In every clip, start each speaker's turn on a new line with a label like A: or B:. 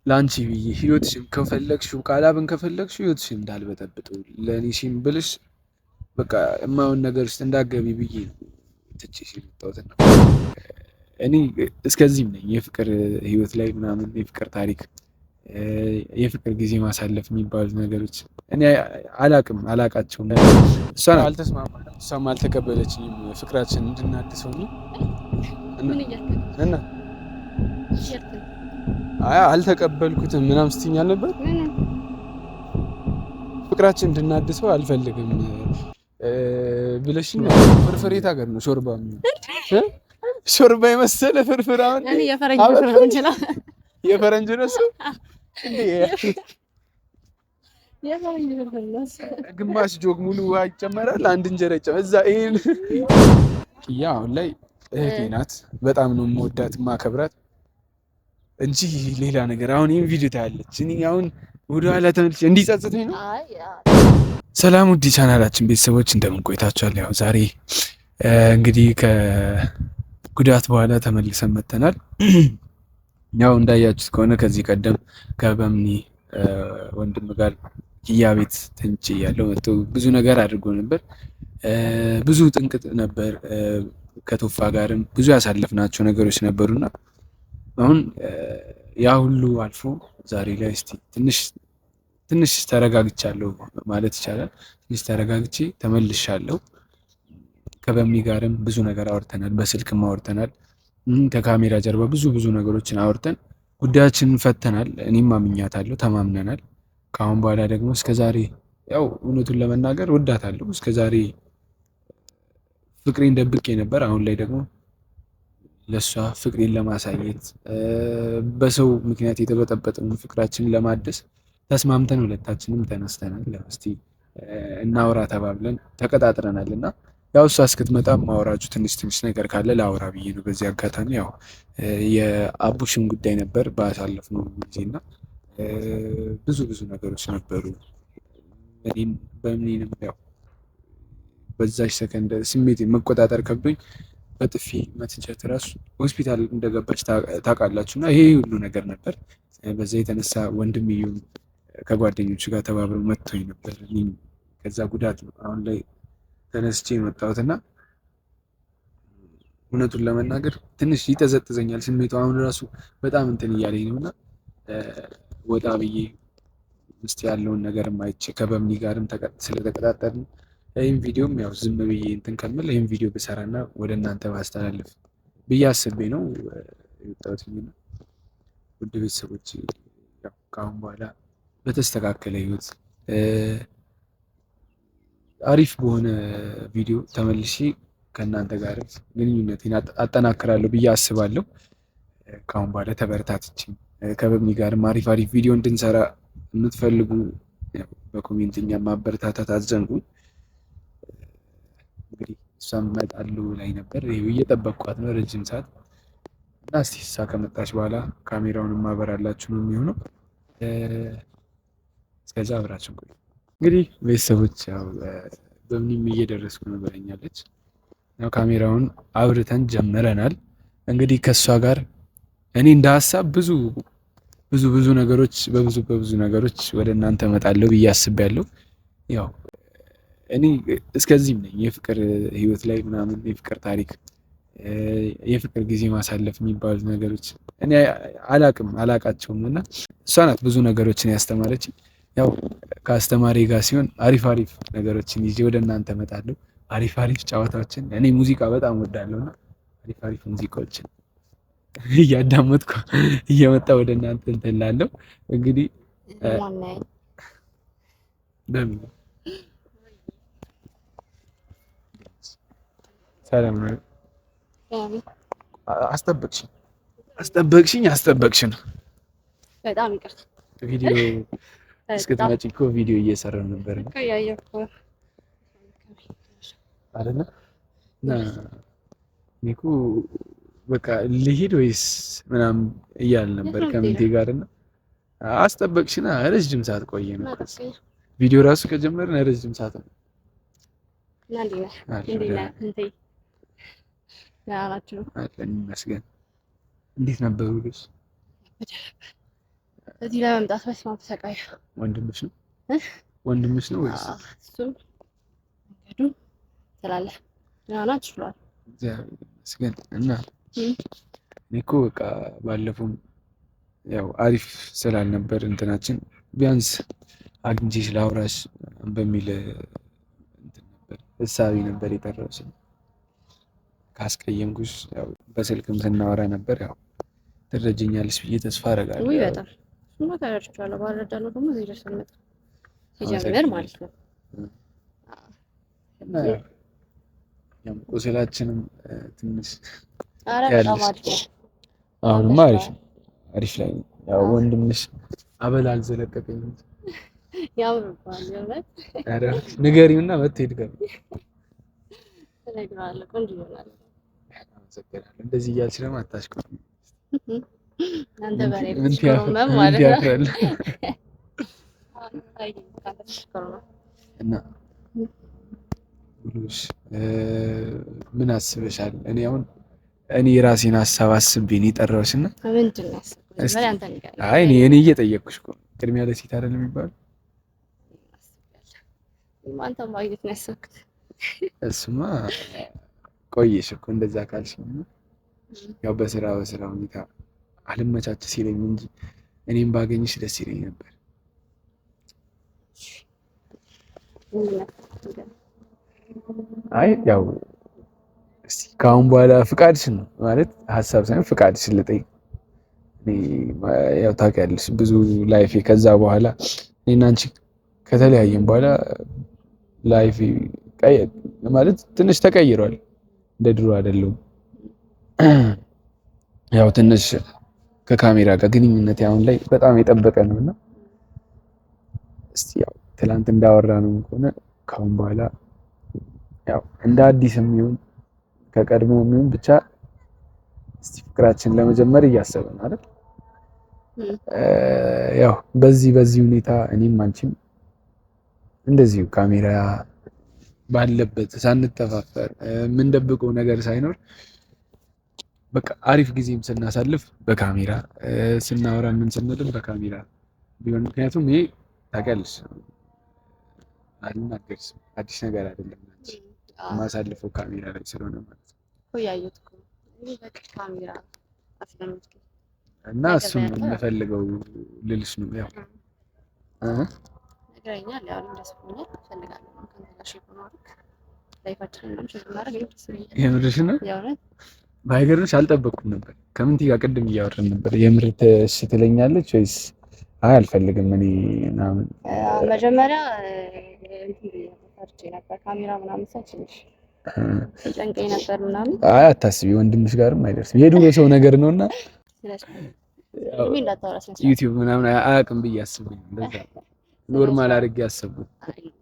A: ላንቺ ብዬ ህይወትሽን ከፈለግሽው ቃላብን ከፈለግሽው ህይወትሽን እንዳልበጠብጠው ለእኔ ሲም ብልሽ በቃ የማይሆን ነገር ውስጥ እንዳገቢ ብዬ ነው ትቼሽ የመጣሁት ነው። እኔ እስከዚህም ነኝ የፍቅር ህይወት ላይ ምናምን የፍቅር ታሪክ የፍቅር ጊዜ ማሳለፍ የሚባሉት ነገሮች እኔ አላቃቸውም። እሷን አልተስማማንም፣ እሷም አልተቀበለችኝም ፍቅራችን እንድናድሰው ነው እና አልተቀበልኩትም ምናምን ስትይኝ አልነበር? ፍቅራችን እንድናድሰው አልፈልግም ብለሽኝ ፍርፍር የት ሀገር ነው ሾርባ ሾርባ የመሰለ ፍርፍር አሁን የፈረንጅ ነው እሱ እንዴ? ግማሽ ጆግ ሙሉ ውሃ ይጨመራል፣ አንድ እንጀራ ይጨመራል። እዛ ይሄን ያ አሁን ላይ እህቴ ናት። በጣም ነው የምወዳት የማከብራት እንጂ ሌላ ነገር አሁን ይሄን ቪዲዮ ታያለች። እኔ አሁን ወደ ኋላ ተመልሼ እንዲጸጽተኝ ነው። ሰላም ውድ ቻናላችን ቤተሰቦች እንደምን ቆይታችኋል? ያው ዛሬ እንግዲህ ከጉዳት በኋላ ተመልሰን መጥተናል። ያው እንዳያችሁት ከሆነ ከዚህ ቀደም ከበምኒ ወንድም ጋር ኪያ ቤት ተንጭ ያለው መጥቶ ብዙ ነገር አድርጎ ነበር። ብዙ ጥንቅጥ ነበር። ከቶፋ ጋርም ብዙ ያሳለፍናቸው ነገሮች ነበሩና አሁን ያ ሁሉ አልፎ ዛሬ ላይ እስቲ ትንሽ ተረጋግቻለሁ ማለት ይቻላል። ትንሽ ተረጋግቼ ተመልሻለሁ። ከበምኒ ጋርም ብዙ ነገር አውርተናል፣ በስልክም አውርተናል። ከካሜራ ጀርባ ብዙ ነገሮችን አውርተን ጉዳያችንን ፈተናል። እኔም አምኛታለሁ፣ ተማምነናል። ከአሁን በኋላ ደግሞ እስከዛሬ ያው እውነቱን ለመናገር ወዳታለሁ። እስከዛሬ ፍቅሬን ደብቄ ነበር። አሁን ላይ ደግሞ ለእሷ ፍቅሬን ለማሳየት በሰው ምክንያት የተበጠበጠውን ፍቅራችንን ለማደስ ተስማምተን ሁለታችንም ተነስተናል። እስቲ እናውራ ተባብለን ተቀጣጥረናል እና ያው እሷ እስክትመጣ ማውራችሁ ትንሽ ነገር ካለ ለአውራ ብዬ ነው። በዚህ አጋጣሚ ያው የአቡሽን ጉዳይ ነበር ባሳለፍነው ጊዜና ብዙ ነገሮች ነበሩ። እኔም በምንም ያው በዛች ሰከንድ ስሜት መቆጣጠር ከብዶኝ በጥፊ መትቻት ራሱ ሆስፒታል እንደገባች ታውቃላችሁ። እና ይሄ ሁሉ ነገር ነበር። በዛ የተነሳ ወንድምየው ከጓደኞቹ ጋር ተባብረው መጥቶኝ ነበር። እኔም ከዛ ጉዳት ነው አሁን ላይ ተነስቼ የመጣሁት እና እውነቱን ለመናገር ትንሽ ይጠዘጥዘኛል ስሜቱ አሁን ራሱ በጣም እንትን እያለኝ ነው እና ወጣ ብዬ ውስጥ ያለውን ነገር አይቼ ከበምኒ ጋርም ስለተቀጣጠርን ይህም ቪዲዮም ያው ዝም ብዬ እንትን ከምል ይህም ቪዲዮ ብሰራና ወደ እናንተ ባስተላልፍ ብዬ አስቤ ነው የወጣሁት። ውድ ቤተሰቦች ከአሁን በኋላ በተስተካከለ ህይወት አሪፍ በሆነ ቪዲዮ ተመልሼ ከእናንተ ጋር ግንኙነቴን አጠናክራለሁ ብዬ አስባለሁ። ከአሁን በኋላ ተበረታትቼ ከበምኒ ጋርም አሪፍ ቪዲዮ እንድንሰራ የምትፈልጉ በኮሜንት እኛም ማበረታታት አትዘንጉ። እንግዲህ እሷም እመጣለሁ ላይ ነበር እየጠበቅኳት ነው ረጅም ሰዓት እና እስቲ እሷ ከመጣች በኋላ ካሜራውን ማበራላችሁ ነው የሚሆነው። እስከዛ አብራችን ቆዩ። እንግዲህ ቤተሰቦች ያው በምኒም እየደረስኩ ነው ብለኛለች። ያው ካሜራውን አብርተን ጀምረናል። እንግዲህ ከእሷ ጋር እኔ እንደ ሀሳብ ብዙ ነገሮች በብዙ ነገሮች ወደ እናንተ እመጣለሁ ብዬ አስቤያለሁ። ያው እኔ እስከዚህም ነኝ የፍቅር ህይወት ላይ ምናምን የፍቅር ታሪክ የፍቅር ጊዜ ማሳለፍ የሚባሉት ነገሮች እኔ አላቃቸውም እና እሷ ናት ብዙ ነገሮችን ያስተማረች። ያው ከአስተማሪ ጋር ሲሆን አሪፍ ነገሮችን ይዤ ወደ እናንተ እመጣለሁ። አሪፍ ጨዋታዎችን እኔ ሙዚቃ በጣም ወዳለሁ እና አሪፍ ሙዚቃዎችን እያዳመጥኩ እየመጣ ወደ እናንተ እንትን እላለሁ። እንግዲህ በምን ሰላም ነው? አስጠበቅሽኝ።
B: በጣም ይቅርታ።
A: ቪዲዮ እስክትመጪ እኮ ቪዲዮ እየሰራን ነበር አይደለ? እኔ እኮ በቃ ልሂድ ወይስ ምናምን እያልን ነበር ከምንቴ ጋር እና አስጠበቅሽና ረጅም ሰዓት ቆየን እኮ ቪዲዮ ራሱ ከጀመርን ረጅም ሰዓት ነው። ይመስገን። እንዴት ነበር ውሎሽ?
B: እዚህ ለመምጣት በስማም ተሰቃየ።
A: ወንድምሽ ነው ወንድምሽ ነው ወይስ?
B: እሱም መንገዱ ስላለ ያና ችሏል።
A: እግዚአብሔር ይመስገን። እና እኔ እኮ በቃ ባለፈውም ያው አሪፍ ስላልነበር እንትናችን ቢያንስ አግኝቼሽ ላውራሽ በሚል እንትን ነበር እሳቤ ነበር የጠራሁሽ። ካስቀየምኩሽ ያው በስልክም ስናወራ ነበር ያው ትረጅኛለሽ ብዬ ተስፋ አደርጋለሁ።
B: ውይ በጣም እሱማ ተረድቻለሁ። ባልረዳ ነው ደግሞ እዚህ ድረስ መጣ ሲጀምር ማለት ነው።
A: እና ያው ቁስላችንም ትንሽ
B: በጣም አሪፍ ነው።
A: አሁንማ አሪፍ ላይ ነው። ያው ወንድምሽ አበል አልዘለቀቀኝም።
B: ያምርባል የሆነት
A: ኧረ ንገሪውና መትሄድ ጋር
B: እነግርሃለሁ። ቆንጆ ይሆናል።
A: አመሰግናለሁ። እንደዚህ እያልሽ ደግሞ አታሽኮር።
B: አንተ በሬ ትሽኮረመም ማለት ነው።
A: እና ብሉሽ ምን አስበሻል? እኔ የራሴን ሀሳብ አስቤ ነው የጠራሁሽ እና
B: ምንድን ነው ያሰብኩት? አንተ ንገረኝ።
A: አይ እኔ እየጠየቅኩሽ እኮ ቅድሚያ ለሴት አይደል የሚባለው?
B: አንተ ማግኘት ነው ያሰብኩት።
A: እሱማ ቆየሽ እኮ እንደዛ ካልሽኝ ያው በስራ ሁኔታ አልመቻች ሲለኝ እንጂ እኔም ባገኝሽ ደስ ይለኝ ነበር። አይ ያው እስቲ ከአሁን በኋላ ፍቃድሽን ነው ማለት ሀሳብ ሳይሆን ፍቃድሽን ልጠይቅ። ያው ታውቂያለሽ ብዙ ላይፌ ከዛ በኋላ እኔና አንቺ ከተለያየን በኋላ ላይፌ ማለት ትንሽ ተቀይሯል። እንደ ድሮ አይደለም። ያው ትንሽ ከካሜራ ጋር ግንኙነት አሁን ላይ በጣም የጠበቀ ነውና እስቲ ያው ትላንት እንዳወራነው ከሆነ ካሁን በኋላ ያው እንደ አዲስም ይሁን ከቀድሞም ይሁን ብቻ እስቲ ፍቅራችን ለመጀመር እያሰብን አይደል? ያው በዚህ ሁኔታ እኔም አንቺም እንደዚሁ ካሜራ ባለበት ሳንተፋፈር የምንደብቀው ነገር ሳይኖር በቃ አሪፍ ጊዜም ስናሳልፍ በካሜራ ስናወራ ምን ስንልም በካሜራ ቢሆን ምክንያቱም ይሄ ታውቂያለሽ አልናገርሽም አዲስ ነገር አይደለም። አንቺ ማሳልፈው ካሜራ ላይ ስለሆነ ማለት ነው
B: እኮ ያየሁት እኮ እኔ በቃ ካሜራ አስለምድኩ
A: እና እሱን የምፈልገው ልልሽ ነው። ያው
B: ነገረኛል ያው እንደስኩኛል እፈልጋለሁ ከንተላሽ ይቆማልክ ላይፋችንን ነው ሽማረግ ይመስለኛል።
A: የምርሽ ነው
B: ያው
A: ባይገርምሽ አልጠበቅኩም ነበር። ከምንቲ ጋር ቅድም እያወራን ነበር። የምርት እሺ ትለኛለች ወይስ አይ አልፈልግም እኔ ምናምን
B: መጀመሪያ ፈርቼ ነበር ካሜራ ምናምን ሳይችልሽ ጨንቀኝ ነበር ምናምን።
A: አይ አታስቢ ወንድምሽ ጋርም አይደርስም የዱሮ ሰው ነገር ነውና ዩቲዩብ ምናምን አያውቅም ብዬ አስብኝ እንደዛ ኖርማል አድርጌ አሰብኩት።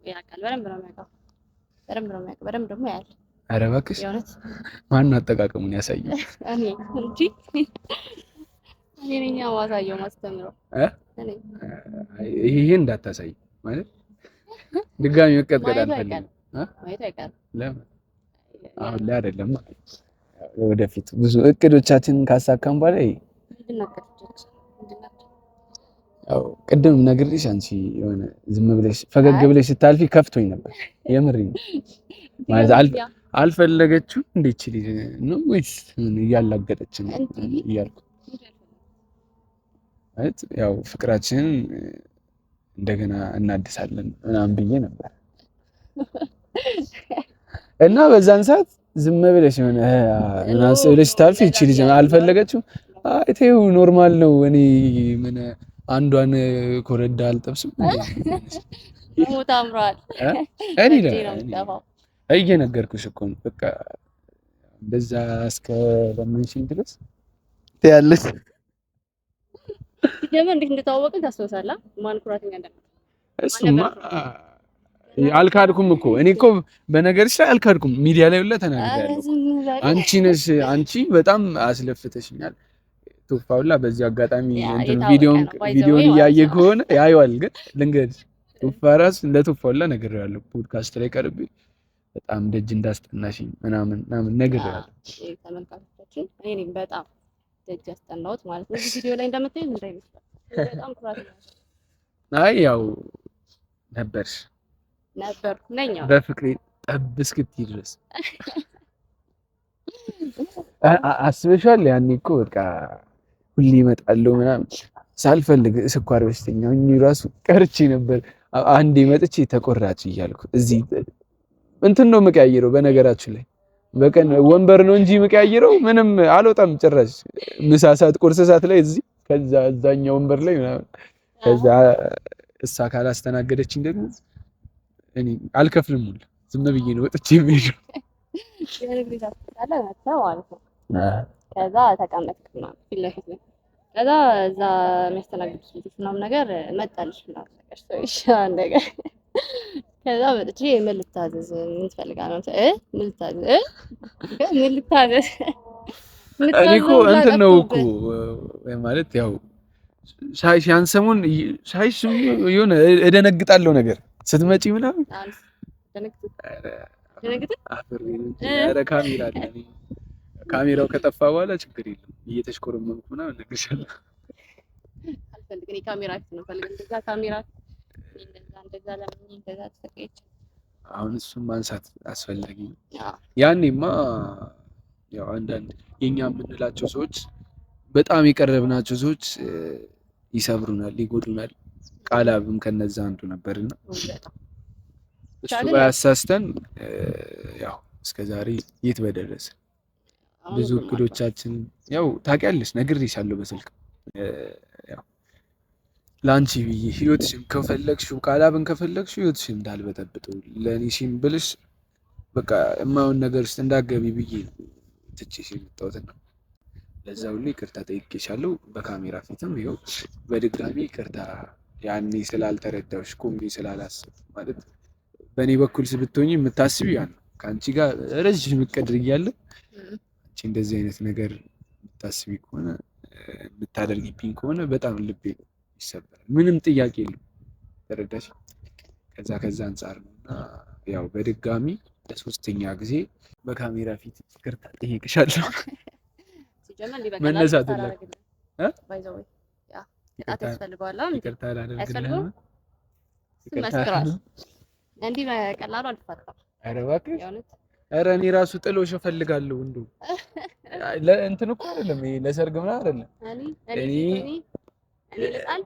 B: ያውቃል በደንብ ነው የሚያውቀው በደንብ ደግሞ ያያል።
A: ኧረ እባክሽ ማን አጠቃቀሙን ያሳየው?
B: እኔ እንጂ እኔ ነኝ ማሳየው ማስተምረው
A: ይሄ እንዳታሳይ ማለት ድጋሚ መቀጥቀጥ አልፈልግም።
B: ማየት አይቀርም።
A: ለምን አሁን ላይ አይደለም ወደፊት ብዙ እቅዶቻችንን ካሳካን በኋላ ያው ቅድም ነግሬሽ አንቺ የሆነ ዝም ብለሽ ፈገግ ብለሽ ስታልፊ ከፍቶኝ ነበር። የምሬን ማለት አልፈለገችው እንዴት ልጅ ነው ወይስ እያላገጠች ነው እያልኩ ማለት ያው ፍቅራችንን እንደገና እናድሳለን ምናምን ብዬ ነበር እና በዛን ሰዓት ዝም ብለሽ የሆነ ምናምን ብለሽ ስታልፊ እቺ ልጅ አልፈለገችው። አይ ተይው ኖርማል ነው። እኔ ምን አንዷን ኮረዳ አልጠብስም
B: ሞት አምሯል።
A: እኔ እየነገርኩሽ እኮ ነው። በቃ እንደዛ እስከ ለምንሽን ድረስ ትያለሽ።
B: ደግሞ እንዴት እንደተዋወቅን ታስታውሳለህ? ማን ኩራተኛ እንደነበር
A: እሱማ አልካድኩም እኮ እኔ እኮ በነገርሽ ላይ አልካድኩም። ሚዲያ ላይ ሁላ ተናግሬያለሁ። አንቺ በጣም አስለፍተሽኛል። ቱፋውላ በዚህ አጋጣሚ እንትን ቪዲዮን እያየ ከሆነ ያየዋል። ግን ልንገርሽ ቱፋ ራስ ለቱፋውላ ነግሬያለሁ። ፖድካስት ላይ ቀርቤ በጣም ደጅ እንዳስጠናሽኝ ምናምን ነግሬያለሁ።
B: ተመልካቾቻችን እኔ በጣም ደጅ ያስጠናሁት ማለት ነው። ቪዲዮ ላይ እንደምታዩት እንዳይመስላል በጣም ኩራት ነው።
A: አይ ያው ነበርሽ
B: ነኝ
A: በፍቅሬ ጠብ እስክትይ ድረስ አስበሻል? ያኔ እኮ በቃ ሁሌ እመጣለሁ ምናምን ሳልፈልግ ስኳር በሽተኛ ሆኜ ራሱ ቀርቼ ነበር። አንዴ መጥቼ ተቆራጭ እያልኩ እዚህ እንትን ነው የምቀያየረው። በነገራችን ላይ በቀን ወንበር ነው እንጂ የምቀያየረው ምንም አልወጣም ጭራሽ። ምሳ ሰዓት፣ ቁርስ ሰዓት ላይ እዚህ፣ ከዛ እዛኛው ወንበር ላይ ምናምን። ከዛ እሷ ካላስተናገደችኝ ደግሞ እኔ አልከፍልም ሁላ ዝም ብዬ ነው ወጥቼ የምሄደው።
B: ከዛ ተቀመጥክ ምናምን ፊት ለፊት ነው። ከዛ እዛ የሚያስተናግዱት ልጆች ምናምን ነገር መጣልሽ ምናምን ነገር ሰው ነገር ከዛ መጥቼ ምን ልታዘዝ ምን ትፈልጋለህ? ምን ልታዘዝ ምን ልታዘዝ
A: እኔ እኮ እንትን ነው እኮ ማለት ያው ሻይ ሲያንሰሙን ሻይ የሆነ እደነግጣለሁ ነገር ስትመጪ ምናምን ካሜራ አለ። ካሜራው ከጠፋ በኋላ ችግር የለም እየተሽኮረመምኩ ምናምን እነግርሻለሁ።
B: አልፈልግም እኔ ካሜራ ፊት ነው ፈልግ እንደዛ ካሜራ እንደዛ ለምን እንደዛ ተሰቀየች። አሁን
A: እሱን ማንሳት አስፈላጊ ነው። ያኔማ ያው አንዳንድ የኛ የምንላቸው ሰዎች በጣም የቀረብናቸው ሰዎች ይሰብሩናል፣ ይጎዱናል። ቃላብም ከነዛ አንዱ ነበርና እሱ ባያሳስተን ያው እስከዛሬ የት በደረሰ። ብዙ እቅዶቻችን ያው ታውቂያለሽ፣ ነግሬሻለሁ በስልክ ያው ላንቺ ብዬ ህይወትሽን ከፈለግሽው ቃላብን ከፈለግሽው ህይወትሽን እንዳልበጠብጠው ለኔ ሲም ብልሽ በቃ የማይሆን ነገር ውስጥ እንዳገቢ ብዬ ትቼሽ የመጣሁትና ለዛ ሁሉ ይቅርታ ጠይቄሻለሁ። በካሜራ ፊትም ይኸው በድጋሚ ይቅርታ። ያኔ ስላልተረዳሁሽ ቆሜ ስላላሰብኩ ማለት በእኔ በኩል ብትሆኚ የምታስቢው ያን ነው። ከአንቺ ጋር ረዥም እቅድ እያለ አንቺ እንደዚህ አይነት ነገር የምታስቢ ከሆነ የምታደርጊብኝ ከሆነ በጣም ልቤ ይሰበራል። ምንም ጥያቄ የለም። ተረዳሽ? ከዛ አንጻር ነው እና ያው በድጋሚ ለሶስተኛ ጊዜ በካሜራ ፊት ይቅርታ ጠይቅሻለሁ። መነሳት
B: እንዲህ በቀላሉ አልፋታም።
A: ኧረ እባክሽ፣ ኧረ እኔ ራሱ ጥሎሽ እፈልጋለሁ። እንደው እንትን እኮ አይደለም ይሄ ለሰርግ ምናምን አይደለም። እኔ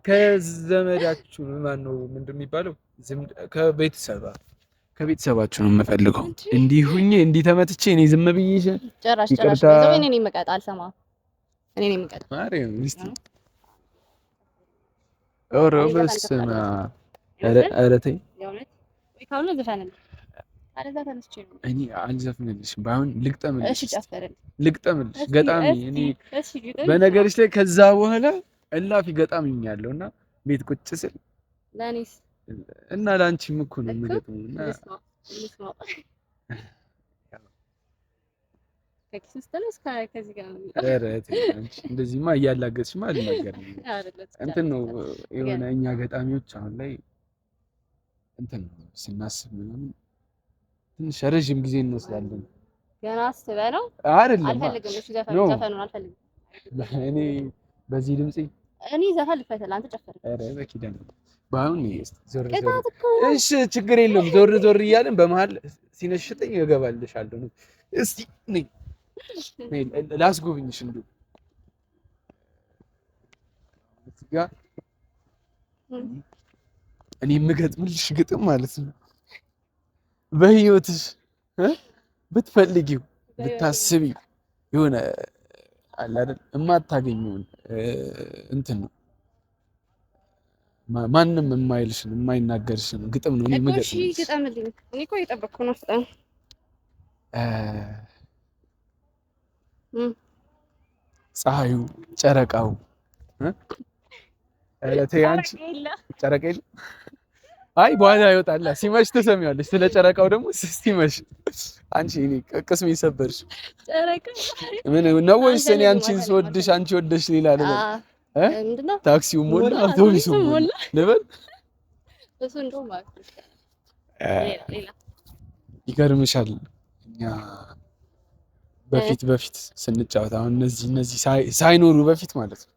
A: ከዘመዳችሁ ማነው ምንድን የሚባለው ከቤተሰባችሁ ነው የምፈልገው። እንዲህ ሁኜ እንዲህ ተመትቼ እኔ ዝም ብዬ
B: ጭራሽ እኔ ነኝ የምቀጣ። አልሰማም። እኔ ነኝ የምቀጣ።
A: ማርያም እስቲ ኦሮ በስመ አብ። ኧረ ተይ እኔ አልዘፍንልሽም። ባይሆን ልግጠምልሽ። ልግጠምልሽ ገጣሚ እኔ በነገርሽ ላይ ከዛ በኋላ እላፊ ገጣሚ ያለውና ቤት ቁጭ ስል
B: ለኔስ
A: እና ላንቺም እኮ ነው የምገጥመው እና እንደዚህማ እያላገጥሽማ አልናገርም። እንትን ነው የሆነ እኛ ገጣሚዎች አሁን ላይ እንትን ነው ስናስብ ምናምን ትንሽ ረዥም ጊዜ እንወስዳለን።
B: ገና አስበህ ነው
A: አይደለም?
B: አልፈልግም። እሺ ዘፈኑን አልፈልግም።
A: እኔ በዚህ ድምጼ
B: እኔ ዘፈን ልፈተል፣ አንተ ጨፈር።
A: ኧረ በኪዳን ባሁን ዞር ዞር። እሺ ችግር የለውም። ዞር ዞር እያለን በመሀል ሲነሽጠኝ እገባልሻለሁ። እስቲ ነይ ላስጎብኝሽ። እንደው እዚህ ጋር እኔ የምገጥምልሽ ግጥም ማለት ነው በህይወትሽ ብትፈልጊው ብታስቢ የሆነ አለ አይደል የማታገኘውን እንትን ነው ማንም የማይልሽን የማይናገርሽን ግጥም ነው። እኔ
B: እሺ ግጠምልኝ። እኔ እኮ እየጠበቅኩ ነው። ፍጠን።
A: ፀሐዩ፣ ጨረቃው ተይ አንቺ ጨረቃ የለም። አይ በኋላ ይወጣል። ሲመሽ ትሰሚዋለሽ። ስለ ጨረቃው ደግሞ ሲመሽ አንቺ እኔ ቅስሜ ሰበርሽ። ጨረቃ ምን ነው ወይስ እኔ አንቺን ስወድሽ አንቺ ወደሽ ሌላ ልበል?
B: ምንድነው?
A: ታክሲው ሞላ፣ አውቶቡሱ ሞላ ልበል?
B: እሱ እንደው ማለት ሌላ
A: ይገርምሻል። እኛ በፊት ስንጫወት አሁን እነዚህ ሳይኖሩ በፊት ማለት ነው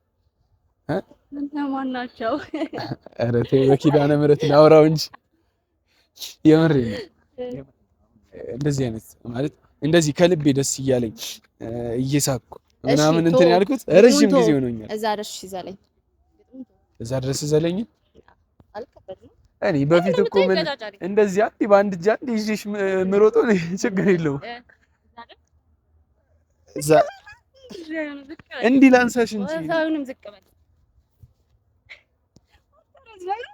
B: እነማን ናቸው?
A: ኧረ ተይ በኪዳነ ምሕረት ላውራው እንጂ የምሬን ነው። እንደዚህ አይነት ማለት እንደዚህ ከልቤ ደስ እያለኝ እየሳቅኩ ምናምን እንትን ያልኩት ረጅም ጊዜ ሆኖኛል። እዛ ድረስ ዘለኝ እኔ በፊት እኮ ምን እንደዚህ አንዴ በአንድ እጅ አንዴ ይዤሽ ምሮጦ ችግር የለውም። እዛ እንዲህ ላንሳሽ እንጂ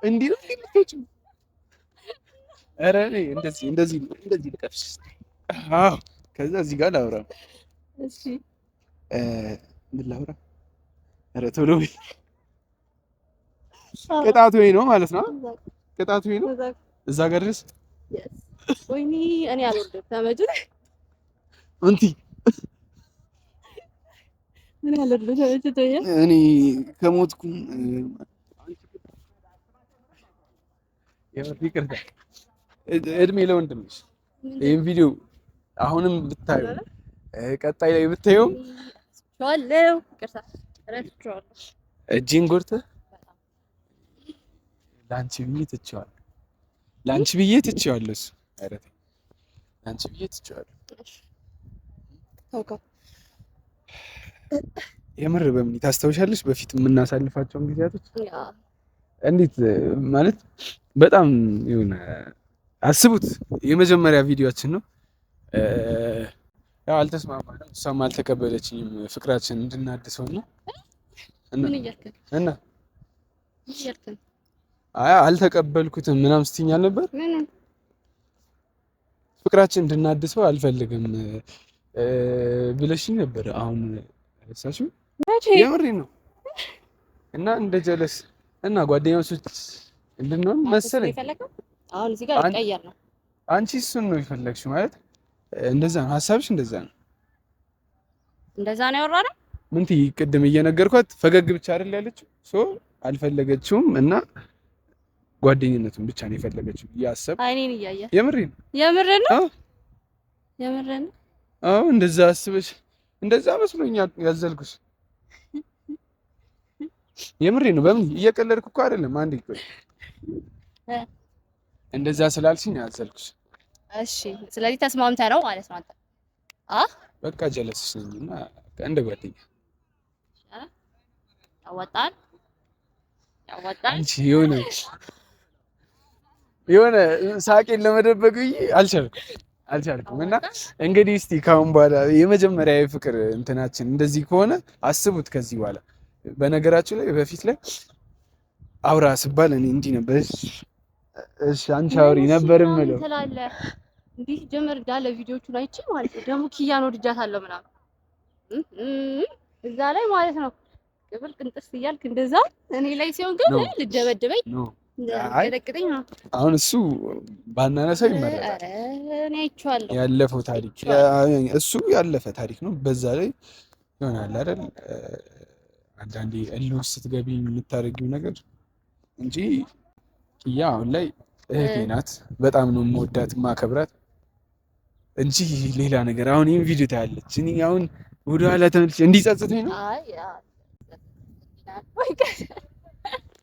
A: እንዲህ ነው የምትወጪው። ኧረ እኔ እንደዚህ ልቀፍሽ። አዎ ከዛ እዚህ ጋር ላውራ። እሺ ምን ላውራ? ኧረ ቶሎ ቅጣቱ ወይ ነው ማለት ነው። ቅጣቱ ወይ ነው እዛ ጋር ድረስ።
B: ወይኔ እኔ አልወደድም። ተመጭ
A: አንቲ
B: ምን አለበት ተመጭቶኛ
A: እኔ ከሞትኩም ይቅርታ እድሜ ለወንድምሽ። ይሄን ቪዲዮ አሁንም ብታዩ ቀጣይ ላይ ብታዩ
B: ቻለው ይቅርታ ረድቻለሁ።
A: እጄን ጎርተህ ላንቺ ብዬ ትቼዋለሁ። ላንቺ ብዬ ትቼዋለሁ። እሱ ኧረ ተይ ላንቺ ብዬ ትቼዋለሁ። የምር በምን ታስታውሻለሽ? በፊት የምናሳልፋቸውን ጊዜያቶች እንዴት ማለት በጣም የሆነ አስቡት። የመጀመሪያ ቪዲዮአችን ነው። ያው አልተስማማንም፣ እሷም አልተቀበለችኝም ፍቅራችን እንድናድሰው ነው እና አይ አልተቀበልኩትም ምናምን ስትይኝ አልነበር? ፍቅራችን እንድናድሰው አልፈልግም ብለሽኝ ነበር። አሁን ረሳሽው? የምሬን ነው። እና እንደ ጀለስ እና ጓደኞች እንድንሆን መሰለኝ።
B: አሁን እዚህ ጋር ልቀየር ነው።
A: አንቺ እሱን ነው የፈለግሽው ማለት እንደዛ ነው ሀሳብሽ? እንደዛ ነው
B: ያወራነው።
A: ምን ትይ? ቅድም እየነገርኳት ፈገግ ብቻ አይደል ያለችው? ሶ አልፈለገችውም እና ጓደኝነቱን ብቻ ነው የፈለገችው ያሰብ።
B: አይኔን እያየ
A: የምሬን
B: ነው።
A: አዎ እንደዛ አስበሽ እንደዛ መስሎኛል ያዘልኩሽ። የምሬን ነው። በምን እየቀለድኩ እኮ አይደለም። አንዴ ቆይ እንደዛ ስላልሽኝ ያዘልኩሽ።
B: እሺ ስለዚህ ተስማምተህ ነው ማለት ነው አንተ?
A: በቃ ጀለስሽ ነኝና እንደ ጓደኛ
B: ያወጣል።
A: አንቺ የሆነ ሳቄን ለመደበቅ አልቻልኩም። እና እንግዲህ እስቲ ካሁን በኋላ የመጀመሪያ የፍቅር እንትናችን እንደዚህ ከሆነ አስቡት ከዚህ በኋላ። በነገራችሁ ላይ በፊት ላይ አውራ ስባል እኔ እንዲህ ነበር። እሺ አንቺ አውሪ ነበር የምለው
B: እንዲህ ጀመር ዳለ ቪዲዮቹን አይቼ ማለት ነው። ደግሞ ኪያን ወድጃታለሁ ምናምን እዛ ላይ ማለት ነው። ቅብል ቅንጥስ እያልክ እንደዛ እኔ ላይ ሲሆን ግን ልደበድበኝ ደረቅጠኝ ነው።
A: አሁን እሱ ባናነሳው ይመረጣል።
B: እኔ አይቼዋለሁ።
A: ያለፈው ታሪክ እሱ ያለፈ ታሪክ ነው። በዛ ላይ ይሆናል አይደል አንዳንዴ እልህ ውስጥ ስትገቢ የምታደርጊው ነገር እንጂ ያ አሁን ላይ እህቴ ናት። በጣም ነው የምወዳት ማከብራት እንጂ ሌላ ነገር። አሁን ይሄን ቪዲዮ ታያለች። እኔ አሁን ወደ ኋላ ተመልሼ እንዲጸጽተኝ ነው። አይ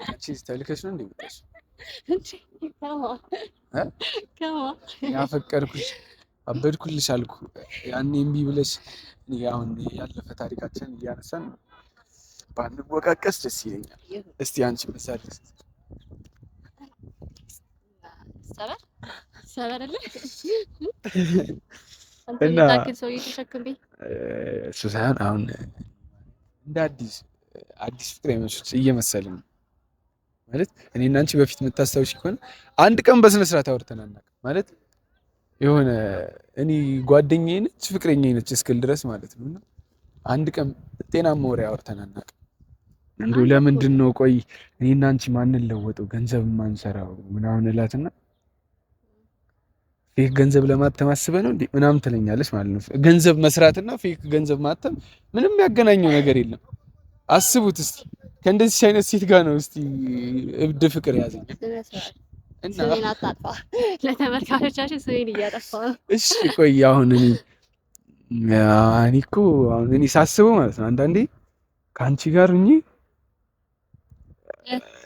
A: አንቺ ተልከሽ ነው እንደምታሽ ያፈቀርኩሽ አበድኩልሽ አልኩ ያኔ እምቢ ብለሽ። አሁን ያለፈ ታሪካችንን እያነሳን ባንወቃቀስ ደስ ይለኛል። እስቲ አንቺ መሳደስ
B: ሰበረለ
A: እና
B: ሰው እየተሸከመኝ
A: እሱ ሳይሆን አሁን እንደ አዲስ ፍቅረኞች እየመሰልን ማለት እኔ እና አንቺ በፊት የምታስታውሽ ከሆነ አንድ ቀን በስነ ስርዓት አውርተን አናውቅም። ማለት የሆነ እኔ ጓደኛዬ ነች ፍቅረኛዬ ነች እስክል ድረስ ማለት ነው። እና አንድ ቀን ጤናማ ወሬ አውርተን አናውቅም። እንደው ለምንድን ነው ቆይ እኔ እና አንቺ ማንን ለወጠው ገንዘብ ማንሰራው ምናምን እላትና ፌክ ገንዘብ ለማተም አስበህ ነው እንዴ ምናምን ትለኛለች ማለት ነው። ገንዘብ መስራትና ፌክ ገንዘብ ማተም ምንም ያገናኘው ነገር የለም። አስቡት እስቲ ከእንደዚህ አይነት ሴት ጋር ነው እስቲ እብድ ፍቅር ያዘኝ እና
B: ስሜን አታጥፋ። ለተመልካቾቻችን ስሜን እያጠፋ ነው።
A: እሺ ቆይ አሁን እኔ እኮ አሁን እኔ ሳስበው ማለት ነው አንዳንዴ ከአንቺ ጋር ሁኚ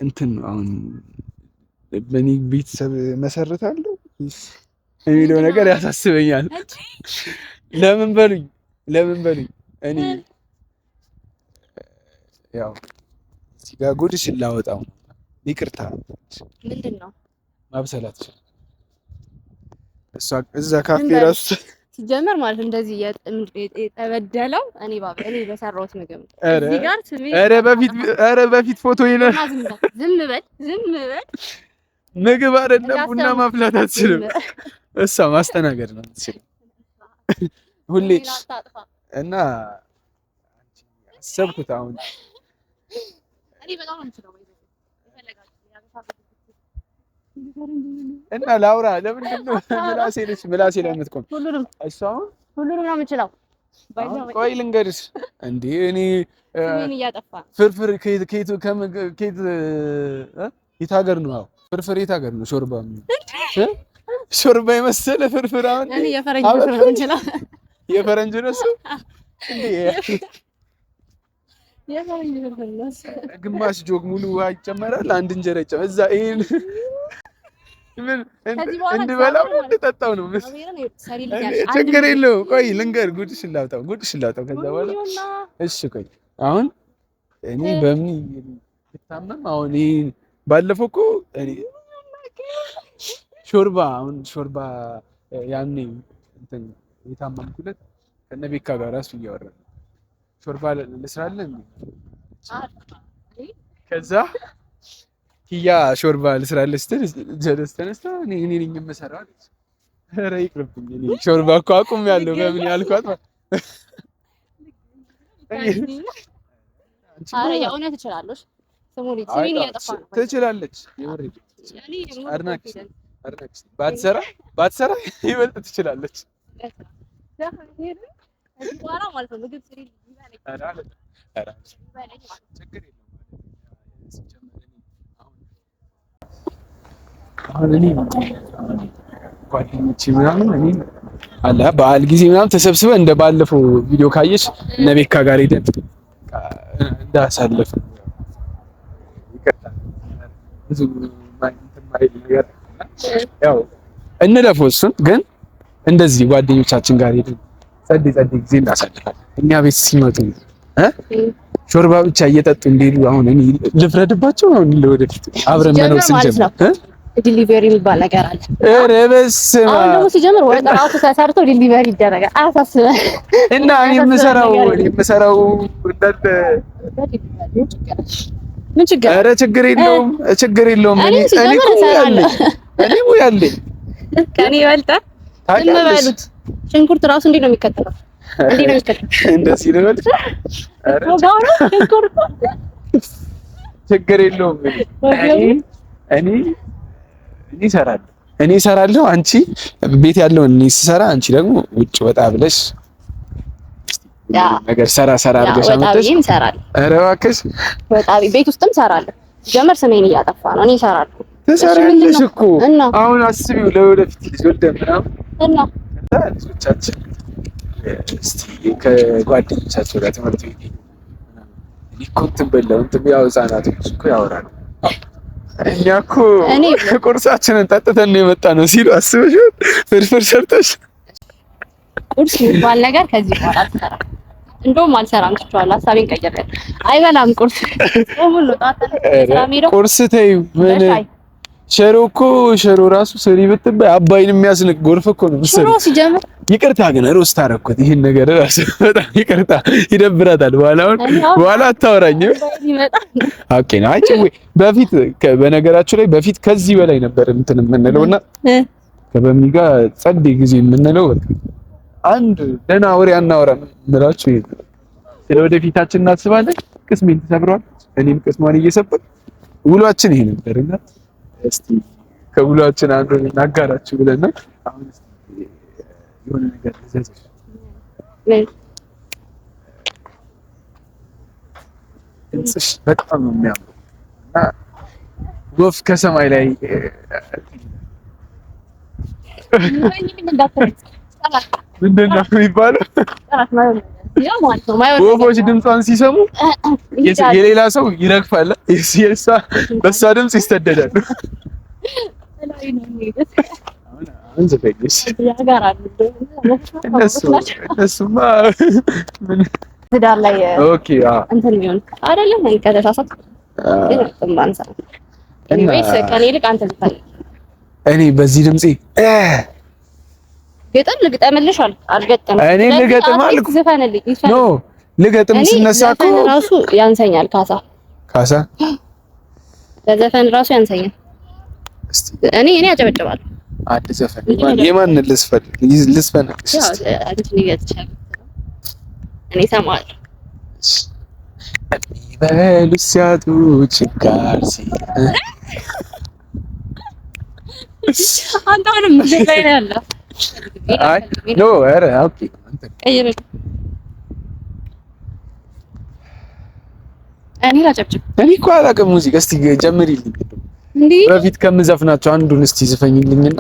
A: እንትን አሁን በእኔ ቤተሰብ መሰረታለሁ የሚለው ነገር ያሳስበኛል። ለምን በሉኝ እኔ ያው እዚህ ጋር ጉድሽን ላወጣው ይቅርታ።
B: ምንድን ነው
A: ማብሰላት እዛ ካፌ ራሱ
B: ሲጀመር ማለት እንደዚህ የተበደለው እኔ በሰራሁት ምግብ እዚህ ጋር ስሜ
A: በፊት ፎቶ ይነ
B: ዝም በል
A: ምግብ አይደለም ቡና ማፍላት አትችልም። እሷ ማስተናገድ ነው የምትችለው ሁሌ እና አሰብኩት አሁን
B: እኔ በጣም ነው የምችለው
A: እና ላውራ ለምንድን ነው ምላሴ ላይ የምትቆም?
B: ሁሉንም ነው የምችለው።
A: ቆይ ልንገርሽ እንዴ እኔ ፍርፍር የት ሀገር ነው? አዎ ፍርፍር የት ሀገር ነው? ሾርባ የመሰለ ፍርፍር አሁን
B: እኔ የፈረንጅ ፍርፍር ነው የምችለው።
A: የፈረንጅ ነው እሱ ግማሽ ጆግ ሙሉ ውሃ ይጨመራል፣ አንድ እንጀራ ይጨመራል። እዛ ይሄን ምን እንድበላው እንድጠጣው ነው። ችግር የለውም። ቆይ ልንገር፣ ጉድሽን ላውጣው። ከዛ በኋላ እሺ ቆይ አሁን እኔ በምን ብታመም አሁን ይሄን ባለፈው እኮ እኔ ሾርባ ያኔ እንትን የታመምኩለት ከነ ቤካ ጋር ራሱ እያወራን ሾርባ ልስራለን ከዛ ያ ሾርባ ልስራለች ስትል ጀለስ ተነስታ እኔ ነኝ የምሰራው አለች። ኧረ ይቅርብኝ እኔ ሾርባ እኮ አቁሜያለሁ በምን ያልኳት
B: ኧረ የእውነት እችላለሁ። ስሙን እያጠፋ ነው።
A: ትችላለች። አድናቂሽ ባትሰራ ይበልጥ ትችላለች። አሁን እኔ ጓደኞቼ ምናምን እኔ አለ በዓል ጊዜ ምናምን ተሰብስበን እንደ ባለፈው ቪዲዮ ካየሽ እነ ቤካ ጋር ሄደን እንዳሳለፍ ይቀጣል። ብዙ ማይል ነገር ያው እንለፈው እሱን ግን እንደዚህ ጓደኞቻችን ጋር ሄደን ጸድ ጊዜ እናሳልፋለን። እኛ ቤት ሲመጡ ሾርባ ብቻ እየጠጡ እንደሄዱ አሁን እኔ ልፍረድባቸው ነው። ለወደፊት አብረን መኖር ስንጀምር
B: ዲሊቨሪ የሚባል ነገር አለ።
A: ኧረ በስመ አብ!
B: አሁን ደግሞ ሲጀምር ወደ ራሱ ተሰርቶ ዲሊቨሪ ይደረጋል። አያሳስበህ
A: እና እኔ የምሰራው እንዳለ
B: ምን ችግር?
A: ኧረ ችግር የለውም። እኔ ያለኝ
B: ከእኔ ይበልጣል። ዝም በሉት። ሽንኩርት ራሱ እንዴት ነው የሚከተለው?
A: እንደዚህ ልበል? ችግር የለውም። እኔ እሰራለሁ። አንቺ ቤት ያለውን እኔ ስሰራ፣ አንቺ ደግሞ ውጭ ወጣ ብለሽ ነገር ሰራ አድርገሽ አመጣሽ። ኧረ እባክሽ
B: ወጣ ቤት ውስጥም እሰራለሁ። ጀመር ስሜን እያጠፋ ነው። እኔ እሰራለሁ።
A: ትሰራለሽ እኮ አሁን አስቢው፣ ለወደፊት ልጅ ወልደን ምናምን እና ልጆቻችን እስቲ ከጓደኞቻቸው ጋር ትምህርት ቤት እኮ እንትን በለው እንትን ያው ህጻናቶች እኮ ያወራሉ። እኛ እኮ ቁርሳችንን ጠጥተን ነው የመጣ ነው ሲሉ አስበሽ ፍርፍር ሰርተሽ
B: ቁርስ የሚባል ነገር ከዚህ በኋላ አልሰራም። እንደውም አልሰራም ትችዋለህ። ሀሳቤን ቀይሬያለሁ። አይበላም ቁርስ ሁሉ
A: ቁርስ ተይው። ምን ሸሮ ራሱ ስሪ ብትበይ አባይን የሚያስንቅ ጎርፍ እኮ ነው።
B: ሽሮ ሲጀምር
A: ይቅርታ ግን ሮስት አደረኩት። ይሄን ነገር ራሱ በጣም ይቅርታ፣ ይደብራታል። በኋላ አታወራኝም። ኦኬ ነው። አይ በፊት በነገራችሁ ላይ በፊት ከዚህ በላይ ነበር እንትን የምንለውና ከበሚ ጋር ጸዴ ጊዜ የምንለው አንድ ደህና ወሬ አናወራም እንላችሁ። ስለ ወደፊታችን እናስባለን። ቅስሜን ተሰብሯል። እኔም ቅስሟን እየሰበርኩ ውሏችን ይሄ ነበርና እስቲ ከውሏችን አንዱን እናጋራችሁ ብለና አሁን የሆነ ነገር ዘዘች እንጽሽ በጣም ነው የሚያምረው እና ወፍ ከሰማይ ላይ ምንድን ነው የሚባለው?
B: ያ ማለት ነው ማይወድ
A: ወፎች ድምጿን ሲሰሙ የሌላ ሰው ይረግፋል፣ የሷ በሷ ድምጽ ይሰደዳሉ።
B: ላይ ነው የሚሄዱት።
A: አሁን ዘፈኝሽ እነሱማ ምን
B: ትዳር ላይ
A: ኦኬ
B: እንትን ቢሆን አይደለም ከተሳሳት ግን ጥምባንሳ ኤኒዌይስ ከኔ ይልቅ አንተ ዝፈን።
A: እኔ በዚህ ድምጼ
B: ግጥም ልግጠምልሽ አልገጠም
A: እኔ ልገጥም አልኩ
B: ዝፈንልኝ
A: ኖ ልገጥም ስነሳ እኮ
B: ራሱ ያንሰኛል። ካሳ ለዘፈን ራሱ ያንሰኛል። እኔ አጨበጭባለሁ።
A: አንድ ዘፈን የማን ልስፈን ልስፈንልሽ?
B: አንቺ ንገጥቻለሁ እኔ ሰማለሁ።
A: የሚበሉ ሲያጡ ችጋር
B: አንተ ምንም ላይ ነው ያለው።
A: አይ ኖ ኧረ ኦኬ
B: ቀይር እኔ ላጨብጭብ።
A: እኔ እኮ አላውቅም ሙዚቃ። እስቲ ጀምሪልኝ
B: እንዴ
A: በፊት ከምዘፍናቸው አንዱን እስቲ ዝፈኝልኝና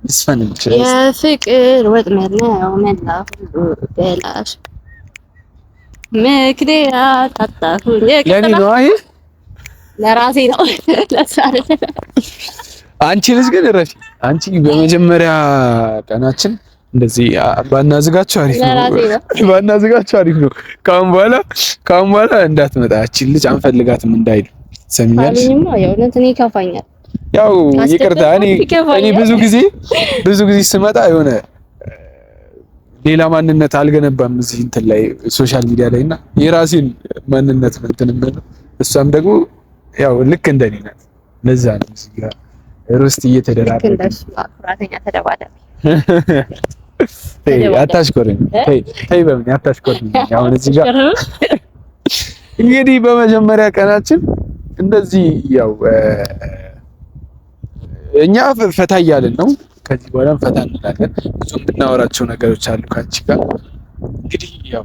A: ልስፈንልሽ።
B: የፍቅር ወጥመድ ነው መላ ሁሉ ገላሽ ምክንያት አጣሁኝ።
A: ለኔ ነው አይ
B: ለራሴ ነው ለሳለ
A: አንቺ ልጅ ግን እረፊ። አንቺ በመጀመሪያ ቀናችን እንደዚህ ባናዝጋቸው አሪፍ ነው። ባናዝጋቸው አሪፍ ነው። ካሁን በኋላ እንዳትመጣ እቺ ልጅ አንፈልጋትም እንዳይሉ ሰሚኛለሽ።
B: አለኝማ የእውነት እኔ ይከፋኛል።
A: ያው ይቅርታ እኔ ብዙ ጊዜ ስመጣ የሆነ ሌላ ማንነት አልገነባም እዚህ እንትን ላይ ሶሻል ሚዲያ ላይ እና የራሴን ማንነት ነው እንትን የምለው። እሷም ደግሞ ያው ልክ እንደኔ ናት። ለዛ ነው እዚህ ጋር ሮስት እየተደራረገ
B: እንደሱ ኩራተኛ ተደባዳቢ
A: አታሽኮርኝ። ተይ በምን አታሽኮርኝ። አሁን እዚህ ጋር እንግዲህ በመጀመሪያ ቀናችን እንደዚህ ያው እኛ ፈታ እያልን ነው። ከዚህ በኋላም ፈታ እንላለን። ብዙ የምናወራቸው ነገሮች አሉ ካንቺ ጋር። እንግዲህ ያው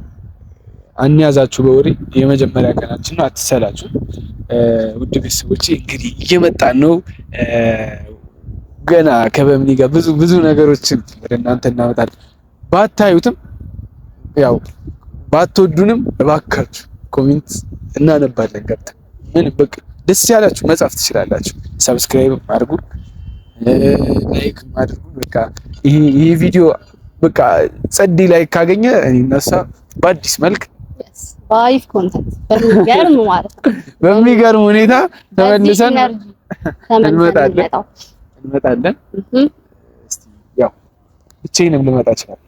A: አንያዛችሁ በወሬ የመጀመሪያ ቀናችን ነው። አትሰላችሁ ውድ ቤተሰቦቼ። እንግዲህ እየመጣን ነው። ገና ከበምኒ ጋር ብዙ ነገሮችን ወደ እናንተ እናመጣለን። ባታዩትም ያው ባትወዱንም እባካችሁ ኮሜንት እናነባለን ገብተን ምን በቃ ደስ ያላችሁ መጻፍ ትችላላችሁ። ሰብስክራይብ አድርጉ፣ ላይክ አድርጉ። በቃ ይሄ ቪዲዮ በቃ ጸዲ ላይክ ካገኘ እነሳ በአዲስ መልክ
B: ባይፍ ኮንተንት
A: በሚገርም ሁኔታ ተመልሰን እንመጣለን። እስቲ ያው ብቻዬንም ልመጣ እችላለሁ።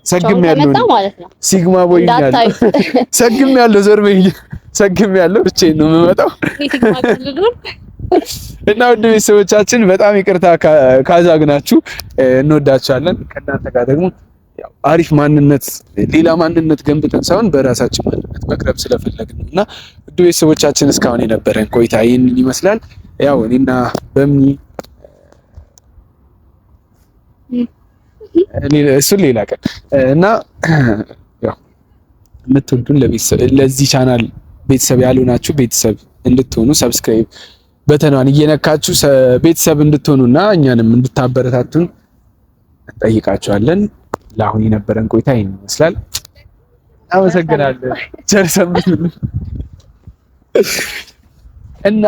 A: ሰግም ያለው ሲግማ ቦይኛል። ሰግም ያለው ዘርበኝ ሰግም ያለው ብቻዬን ነው የምመጣው። እና ውድ ቤተሰቦቻችን በጣም ይቅርታ ካዛግናችሁ፣ እንወዳችኋለን። ከእናንተ ጋር ደግሞ ያው አሪፍ ማንነት ሌላ ማንነት ገንብተን ሳይሆን በራሳችን ማንነት መቅረብ ስለፈለግን እና ውድ ቤተሰቦቻችን እስካሁን የነበረን ቆይታ ይህንን ይመስላል። ያው እኔና በምኒ እሱን ሌላ ቀን እና ያው የምትወዱን ለዚህ ቻናል ቤተሰብ ያልሆናችሁ ቤተሰብ እንድትሆኑ ሰብስክራይብ በተኗን እየነካችሁ ቤተሰብ እንድትሆኑና እኛንም እንድታበረታቱን እንጠይቃችኋለን። ለአሁን የነበረን ቆይታ ይህን ይመስላል። አመሰግናለሁ። ቸር ሰንብቱ እና